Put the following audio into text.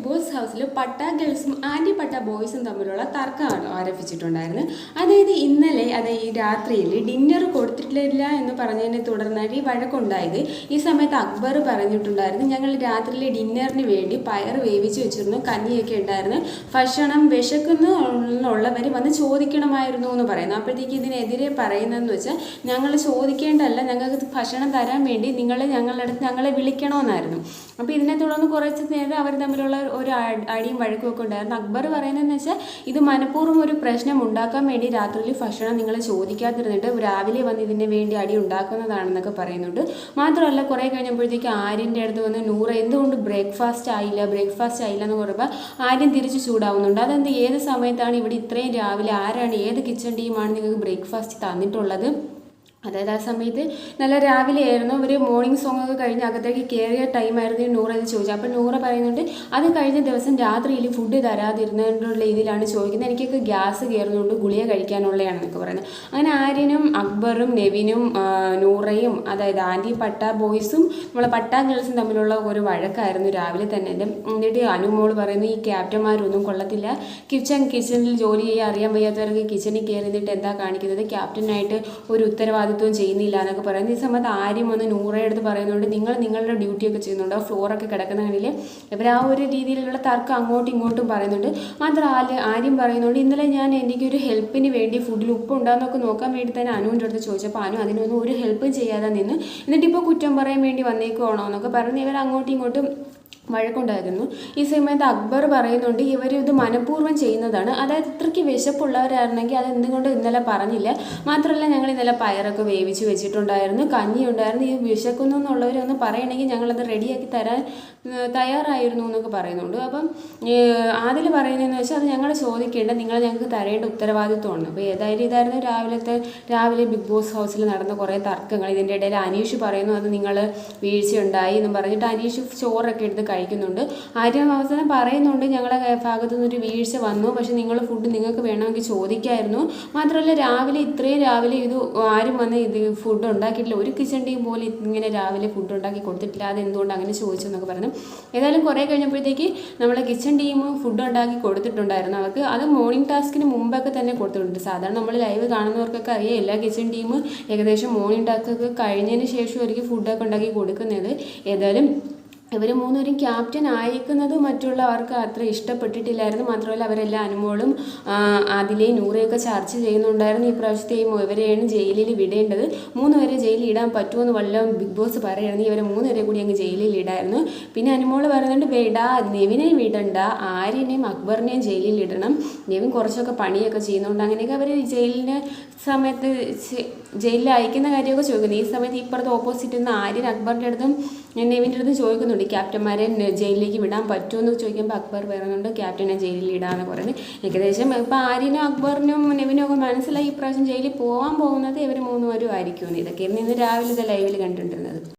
Boss ഹൗസിൽ പട്ട ഗേൾസും anti പട്ട ബോയ്സും തമ്മിലുള്ള തർക്കമാണ് ആരംഭിച്ചിട്ടുണ്ടായിരുന്നത്. അതായത് ഇന്നലെ ഈ രാത്രിയിൽ ഡിന്നർ കൊടുത്തിട്ടില്ല എന്ന് പറഞ്ഞതിനെ തുടർന്നാണ് ഈ വഴക്കുണ്ടായത്. ഈ സമയത്ത് അക്ബർ പറഞ്ഞിട്ടുണ്ടായിരുന്നു, ഞങ്ങൾ രാത്രിയിലെ ഡിന്നറിന് വേണ്ടി പയർ വേവിച്ച് വെച്ചിരുന്നു, കഞ്ഞിയൊക്കെ ഉണ്ടായിരുന്നു, ഭക്ഷണം വിശക്കുന്നുള്ളവർ വന്ന് ചോദിക്കണമായിരുന്നു എന്ന് പറയുന്നു. അപ്പോഴത്തേക്ക് ഇതിനെതിരെ പറയുന്നതെന്ന് വെച്ചാൽ ഞങ്ങൾ ചോദിക്കേണ്ടല്ല, ഞങ്ങൾക്ക് ഭക്ഷണം തരാൻ വേണ്ടി ഞങ്ങളെ വിളിക്കണമെന്നായിരുന്നു. അപ്പോൾ ഇതിനെ തുടർന്ന് കുറച്ച് നേരം അവർ തമ്മിലുള്ള ഒരു അടിയും വഴക്കും ഒക്കെ ഉണ്ടായിരുന്നു. അക്ബർ പറയുന്നതെന്ന് വെച്ചാൽ ഇത് മനഃപൂർവ്വം ഒരു പ്രശ്നം ഉണ്ടാക്കാൻ വേണ്ടി രാത്രിയിൽ ഭക്ഷണം നിങ്ങൾ ചോദിക്കാതിരുന്നിട്ട് രാവിലെ വന്ന് ഇതിന് വേണ്ടി അടി ഉണ്ടാക്കുന്നതാണെന്നൊക്കെ പറയുന്നുണ്ട്. മാത്രമല്ല കുറേ കഴിഞ്ഞപ്പോഴത്തേക്ക് ആര്യൻ്റെ അടുത്ത് വന്ന് നൂറ് എന്തുകൊണ്ട് ബ്രേക്ക്ഫാസ്റ്റ് ആയില്ല എന്ന് പറയുമ്പോൾ ആര്യൻ തിരിച്ച് ചൂടാവുന്നുണ്ട്. അതെന്ത് ഏത് സമയത്താണ് ഇവിടെ ഇത്രയും രാവിലെ ആരാണ് ഏത് കിച്ചൺ ടീമാണ് നിങ്ങൾക്ക് ബ്രേക്ക്ഫാസ്റ്റ് തന്നിട്ടുള്ളത്? അതായത് ആ സമയത്ത് നല്ല രാവിലെ ആയിരുന്നു, ഒരു മോർണിംഗ് സോങ് ഒക്കെ കഴിഞ്ഞ് അകത്തേക്ക് കയറിയ ടൈമായിരുന്നു നൂറ ഇത് ചോദിച്ചത്. അപ്പോൾ നൂറ പറയുന്നുണ്ട് അത് കഴിഞ്ഞ ദിവസം രാത്രിയിൽ ഫുഡ് തരാതിരുന്നുള്ള ഇതിലാണ് ചോദിക്കുന്നത്, എനിക്കൊക്കെ ഗ്യാസ് കയറുന്നുണ്ട്, ഗുളിക കഴിക്കാനുള്ളതാണെന്നൊക്കെ പറയുന്നത്. അങ്ങനെ ആര്യനും അക്ബറും നെവിനും നൂറയും അതായത് ആൻറ്റി പട്ട ബോയ്സും നമ്മളെ പട്ട ഗേൾസും തമ്മിലുള്ള ഒരു വഴക്കായിരുന്നു രാവിലെ തന്നെ. എന്നിട്ട് അനുമോൾ പറയുന്നു ഈ ക്യാപ്റ്റന്മാരൊന്നും കൊള്ളത്തില്ല, കിച്ചണിൽ ജോലി ചെയ്യാൻ അറിയാൻ വയ്യാത്തവർക്ക് കിച്ചണിൽ കയറിയിട്ട് എന്താ കാണിക്കുന്നത്, ക്യാപ്റ്റനായിട്ട് ഒരു ഉത്തരവാദിത്വം ചെയ്യുന്നില്ല എന്നൊക്കെ പറയുന്നത്. ഈ സമയത്ത് ആര്യം വന്ന് നൂറയുടെ അടുത്ത് പറയുന്നുണ്ട് നിങ്ങളുടെ ഡ്യൂട്ടിയൊക്കെ ചെയ്യുന്നുണ്ട്, ആ ഫ്ലോറൊക്കെ കിടക്കുന്ന കണ്ടില്ലേ. ഇവർ ആ ഒരു രീതിയിലുള്ള തർക്കം അങ്ങോട്ടും ഇങ്ങോട്ടും പറയുന്നുണ്ട്. മാത്രമല്ല ആര്യം പറയുന്നുണ്ട് ഇന്നലെ ഞാൻ എനിക്കൊരു ഹെൽപ്പിന് വേണ്ടി ഫുഡിൽ ഉപ്പ് ഉണ്ടാകുന്നൊക്കെ നോക്കാൻ വേണ്ടി തന്നെ അനുവിൻ്റെ അടുത്ത് ചോദിച്ചപ്പോൾ അനു അതിനൊന്നും ഒരു ഹെൽപ്പും ചെയ്യാതെ നിന്ന് എന്നിട്ടിപ്പോൾ കുറ്റം പറയാൻ വേണ്ടി വന്നേക്കുവാണോ എന്നൊക്കെ പറഞ്ഞ് ഇവർ അങ്ങോട്ടും ഇങ്ങോട്ടും വഴക്കുണ്ടായിരുന്നു. ഈ സമയത്ത് അക്ബർ പറയുന്നുണ്ട് ഇത് മനഃപൂർവ്വം ചെയ്യുന്നതാണ്, അതായത് ഇത്രയ്ക്ക് വിശപ്പുള്ളവരായിരുന്നെങ്കിൽ അത് എന്തുകൊണ്ട് ഇന്നലെ പറഞ്ഞില്ല, മാത്രമല്ല ഞങ്ങൾ ഇന്നലെ പയറൊക്കെ വേവിച്ച് വെച്ചിട്ടുണ്ടായിരുന്നു, കഞ്ഞി ഉണ്ടായിരുന്നു, ഈ വിശക്കുന്നു എന്നുള്ളവരൊന്ന് പറയണമെങ്കിൽ ഞങ്ങളത് റെഡിയാക്കി തരാൻ തയ്യാറായിരുന്നു എന്നൊക്കെ പറയുന്നുണ്ട്. അപ്പം അതിൽ പറയുന്നതെന്ന് വെച്ചാൽ അത് ഞങ്ങൾ ചോദിക്കേണ്ട, നിങ്ങൾ ഞങ്ങൾക്ക് തരേണ്ട ഉത്തരവാദിത്വമാണ്. അപ്പോൾ ഏതായാലും ഇതായിരുന്നു രാവിലെ ബിഗ് ബോസ് ഹൗസിൽ നടന്ന കുറേ തർക്കങ്ങൾ. ഇതിൻ്റെ ഇടയിൽ അനീഷ് പറയുന്നു അത് നിങ്ങൾ വീഴ്ചയുണ്ടായി എന്നും പറഞ്ഞിട്ട് അനീഷ് ചോറൊക്കെ എടുത്ത് കഴിക്കുന്നുണ്ട്. ആര്യം അവസാനം പറയുന്നുണ്ട് ഞങ്ങളുടെ ഭാഗത്തു നിന്നൊരു വീഴ്ച വന്നു, പക്ഷെ ഫുഡ് നിങ്ങൾക്ക് വേണമെങ്കിൽ ചോദിക്കായിരുന്നു, മാത്രമല്ല ഇത്രയും രാവിലെ ഇത് ആരും വന്ന് ഇത് ഫുഡ് ഉണ്ടാക്കിയിട്ടില്ല, ഒരു കിച്ചൺ ടീം പോലെ ഇങ്ങനെ രാവിലെ ഫുഡ് ഉണ്ടാക്കി കൊടുത്തിട്ടില്ല, അത് എന്തുകൊണ്ട് അങ്ങനെ ചോദിച്ചു എന്നൊക്കെ പറഞ്ഞു. ഏതായാലും കുറേ കഴിഞ്ഞപ്പോഴത്തേക്ക് നമ്മളെ കിച്ചൺ ടീം ഫുഡ് ഉണ്ടാക്കി കൊടുത്തിട്ടുണ്ടായിരുന്നു അവർക്ക്. അത് മോർണിംഗ് ടാസ്കിന് മുമ്പൊക്കെ തന്നെ കൊടുത്തിട്ടുണ്ട്. സാധാരണ നമ്മൾ ലൈവ് കാണുന്നവർക്കൊക്കെ അറിയാം എല്ലാ കിച്ചൺ ടീം ഏകദേശം മോർണിംഗ് ടാസ്കൊക്കെ കഴിഞ്ഞതിന് ശേഷമായിരിക്കും ഫുഡൊക്കെ ഉണ്ടാക്കി കൊടുക്കുന്നത്. ഏതായാലും ഇവർ മൂന്നുപേരും ക്യാപ്റ്റൻ അയക്കുന്നത് മറ്റുള്ളവർക്ക് അത്ര ഇഷ്ടപ്പെട്ടിട്ടില്ലായിരുന്നു. മാത്രമല്ല അവരെല്ലാം അനുമോളും അതിലെ നൂറയൊക്കെ ചർച്ച ചെയ്യുന്നുണ്ടായിരുന്നു. ഈ പ്രാവശ്യത്തെയും ഇവരെയാണ് ജയിലിൽ വിടേണ്ടത്, 3 പേരെ ജയിലിൽ ഇടാൻ പറ്റുമെന്ന് വല്ലതും ബിഗ് ബോസ് പറയുകയാണെങ്കിൽ ഇവരെ 3 പേരെ കൂടി അങ്ങ് ജയിലിൽ ഇടായിരുന്നു. പിന്നെ അനുമോൾ പറയുന്നുണ്ട് വേണ്ട, നെവിനെ വിടണ്ട, ആര്യനെയും അക്ബറിനെയും ജയിലിൽ ഇടണം, നെവിൻ കുറച്ചൊക്കെ പണിയൊക്കെ ചെയ്യുന്നുണ്ട്. അങ്ങനെയൊക്കെ അവർ ജയിലിൽ അയക്കുന്ന കാര്യമൊക്കെ ചോദിക്കുന്നത്. ഈ സമയത്ത് ഇപ്പുറത്ത് ഓപ്പോസിറ്റ് നിന്ന് ആര്യൻ അക്ബറിൻ്റെ അടുത്തും നെവിൻ്റെ അടുത്തും ചോദിക്കുന്നുണ്ട് ക്യാപ്റ്റന്മാരെ ജയിലിലേക്ക് വിടാൻ പറ്റുമെന്ന് ചോദിക്കുമ്പോൾ അക്ബർ പറയുന്നുണ്ട് ക്യാപ്റ്റനെ ജയിലിൽ ഇടാമെന്ന് പറയുന്നത്. ഏകദേശം ഇപ്പോൾ ആര്യനും അക്ബറിനും നെവിനും ഒക്കെ മനസ്സിലായി ഇപ്രാവശ്യം ജയിലിൽ പോകാൻ പോകുന്നത് ഇവർ 3 പേരും ആയിരിക്കുമെന്ന്. ഇതൊക്കെയായിരുന്നു ഇന്ന് രാവിലത്തെ ലൈവിൽ കണ്ടിട്ടുണ്ടായിരുന്നത്.